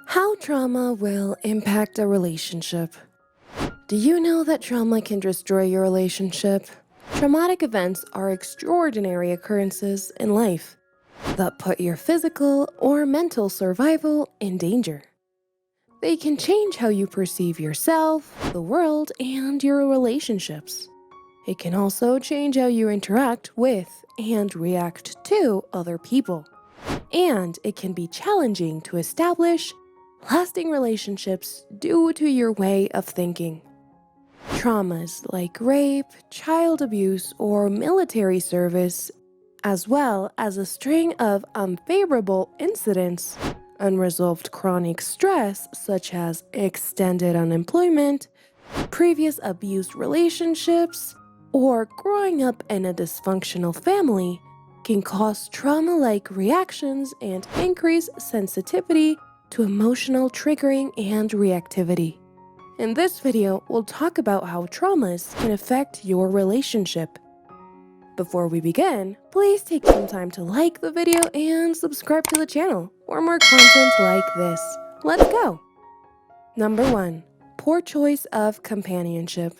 How trauma will impact a relationship. Do you know that trauma can destroy your relationship? Traumatic events are extraordinary occurrences in life that put your physical or mental survival in danger. They can change how you perceive yourself, the world, and your relationships. It can also change how you interact with and react to other people. And it can be challenging to establish lasting relationships due to your way of thinking. Traumas like rape, child abuse, or military service, as well as a string of unfavorable incidents, unresolved chronic stress such as extended unemployment, previous abused relationships, or growing up in a dysfunctional family can cause trauma-like reactions and increase sensitivity to emotional triggering and reactivity. In this video, we'll talk about how traumas can affect your relationship. Before we begin, please take some time to like the video and subscribe to the channel for more content like this. Let's go! Number 1. Poor choice of companionship.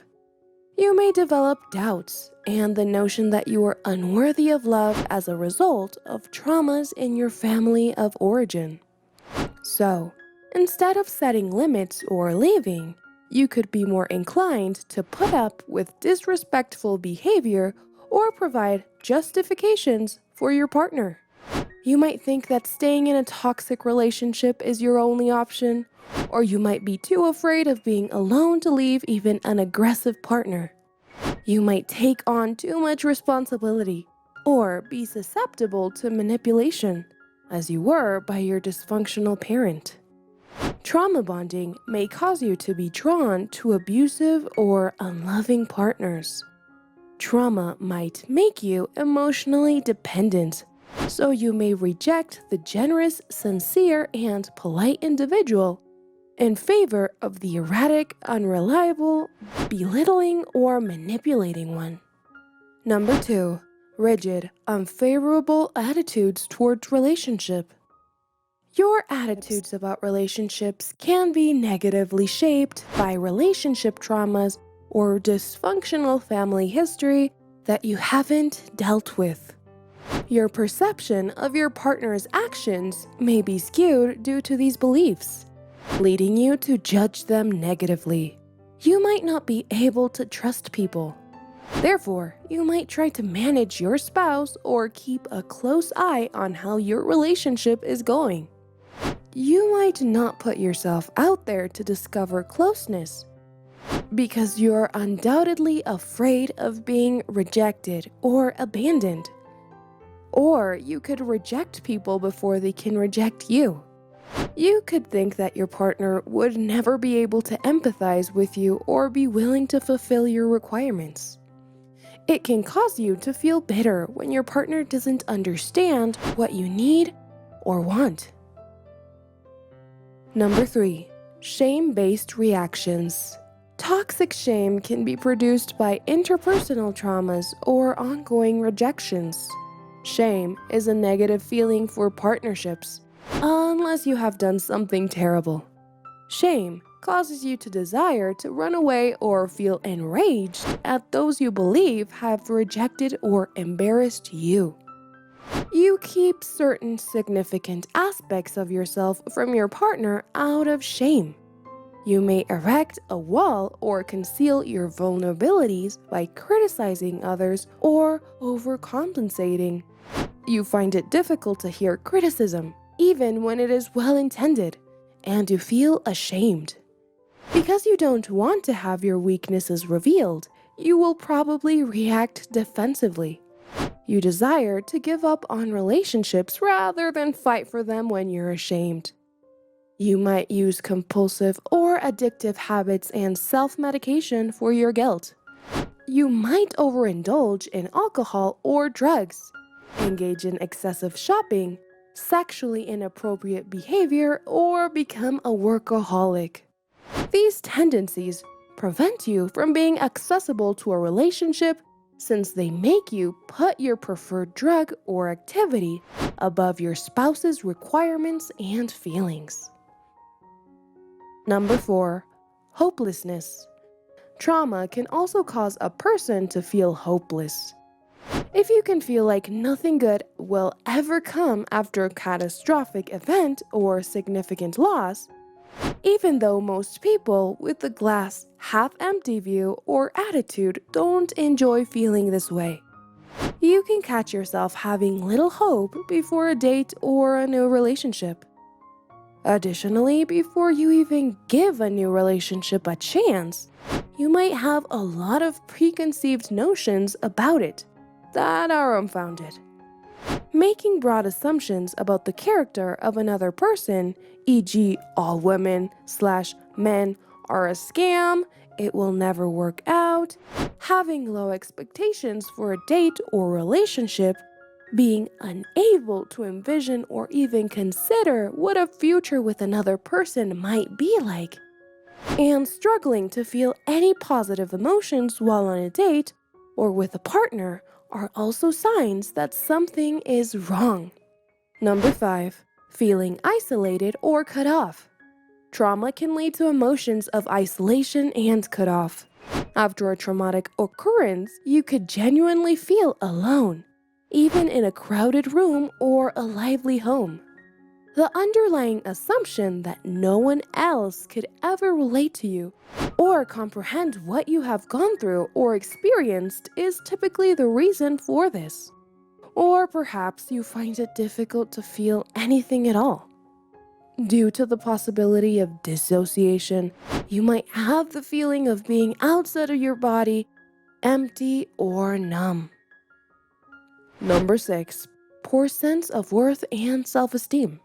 You may develop doubts and the notion that you are unworthy of love as a result of traumas in your family of origin. So, instead of setting limits or leaving, you could be more inclined to put up with disrespectful behavior or provide justifications for your partner. You might think that staying in a toxic relationship is your only option, or you might be too afraid of being alone to leave even an aggressive partner. You might take on too much responsibility, or be susceptible to manipulation, as you were by your dysfunctional parent. Trauma bonding may cause you to be drawn to abusive or unloving partners. Trauma might make you emotionally dependent, so you may reject the generous, sincere, and polite individual in favor of the erratic, unreliable, belittling, or manipulating one. Number 2. Rigid, unfavorable attitudes towards relationship. Your attitudes about relationships can be negatively shaped by relationship traumas or dysfunctional family history that you haven't dealt with. Your perception of your partner's actions may be skewed due to these beliefs, leading you to judge them negatively. You might not be able to trust people. Therefore, you might try to manage your spouse or keep a close eye on how your relationship is going. You might not put yourself out there to discover closeness because you're undoubtedly afraid of being rejected or abandoned. Or you could reject people before they can reject you. You could think that your partner would never be able to empathize with you or be willing to fulfill your requirements. It can cause you to feel bitter when your partner doesn't understand what you need or want. Number 3. Shame-based reactions. Toxic shame can be produced by interpersonal traumas or ongoing rejections. Shame is a negative feeling for partnerships, unless you have done something terrible. Shame causes you to desire to run away or feel enraged at those you believe have rejected or embarrassed you. You keep certain significant aspects of yourself from your partner out of shame. You may erect a wall or conceal your vulnerabilities by criticizing others or overcompensating. You find it difficult to hear criticism, even when it is well-intended, and you feel ashamed. Because you don't want to have your weaknesses revealed, you will probably react defensively. You desire to give up on relationships rather than fight for them when you're ashamed. You might use compulsive or addictive habits and self-medication for your guilt. You might overindulge in alcohol or drugs, engage in excessive shopping, sexually inappropriate behavior, or become a workaholic. These tendencies prevent you from being accessible to a relationship since they make you put your preferred drug or activity above your spouse's requirements and feelings. Number 4. Hopelessness. Trauma can also cause a person to feel hopeless. If you can feel like nothing good will ever come after a catastrophic event or significant loss, even though most people with the glass half empty view or attitude don't enjoy feeling this way, you can catch yourself having little hope before a date or a new relationship. Additionally, before you even give a new relationship a chance, you might have a lot of preconceived notions about it that are unfounded. Making broad assumptions about the character of another person, e.g., all women/men are a scam, it will never work out, having low expectations for a date or relationship, being unable to envision or even consider what a future with another person might be like, and struggling to feel any positive emotions while on a date or with a partner are also signs that something is wrong. Number 5. Feeling isolated or cut off. Trauma can lead to emotions of isolation and cut off. After a traumatic occurrence, you could genuinely feel alone, even in a crowded room or a lively home. The underlying assumption that no one else could ever relate to you or comprehend what you have gone through or experienced is typically the reason for this. Or perhaps you find it difficult to feel anything at all. Due to the possibility of dissociation, you might have the feeling of being outside of your body, empty or numb. Number 6. Poor sense of worth and self-esteem.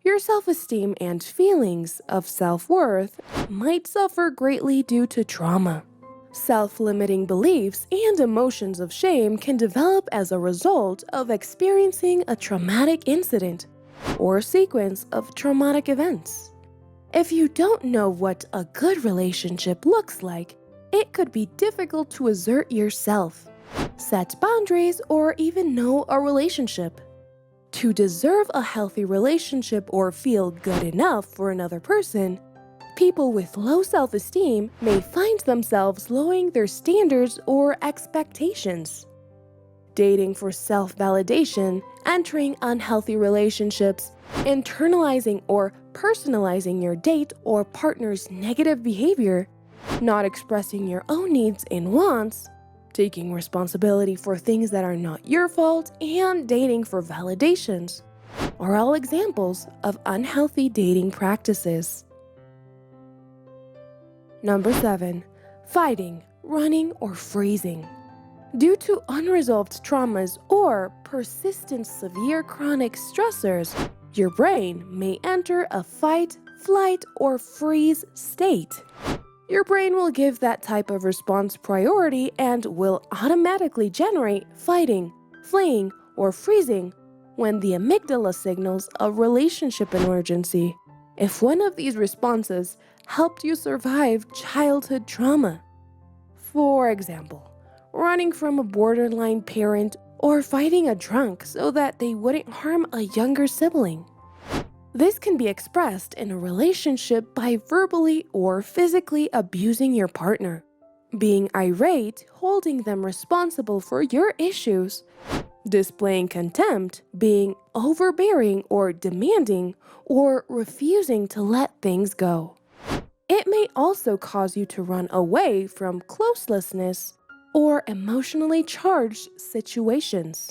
Your self-esteem and feelings of self-worth might suffer greatly due to trauma. Self-limiting beliefs and emotions of shame can develop as a result of experiencing a traumatic incident or sequence of traumatic events. If you don't know what a good relationship looks like, it could be difficult to assert yourself, set boundaries, or even know a relationship. To deserve a healthy relationship or feel good enough for another person, people with low self-esteem may find themselves lowering their standards or expectations. Dating for self-validation, entering unhealthy relationships, internalizing or personalizing your date or partner's negative behavior, not expressing your own needs and wants, taking responsibility for things that are not your fault, and dating for validations are all examples of unhealthy dating practices. Number 7. Fighting, running, or freezing. Due to unresolved traumas or persistent severe chronic stressors, your brain may enter a fight, flight, or freeze state. Your brain will give that type of response priority and will automatically generate fighting, fleeing, or freezing when the amygdala signals a relationship emergency. If one of these responses helped you survive childhood trauma, for example, running from a borderline parent or fighting a drunk so that they wouldn't harm a younger sibling. This can be expressed in a relationship by verbally or physically abusing your partner, being irate, holding them responsible for your issues, displaying contempt, being overbearing or demanding, or refusing to let things go. It may also cause you to run away from closelessness or emotionally charged situations,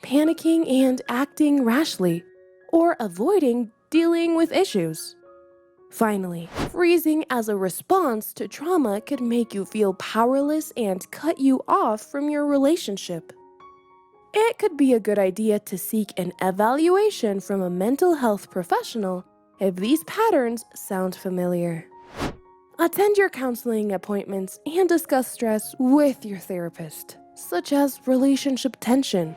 panicking and acting rashly, or avoiding dealing with issues. Finally, freezing as a response to trauma could make you feel powerless and cut you off from your relationship. It could be a good idea to seek an evaluation from a mental health professional if these patterns sound familiar. Attend your counseling appointments and discuss stress with your therapist, such as relationship tension.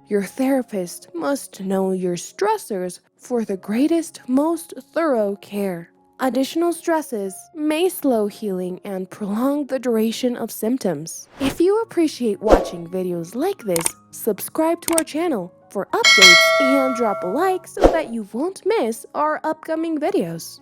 Your therapist must know your stressors for the greatest, most thorough care. Additional stresses may slow healing and prolong the duration of symptoms. If you appreciate watching videos like this, subscribe to our channel for updates and drop a like so that you won't miss our upcoming videos.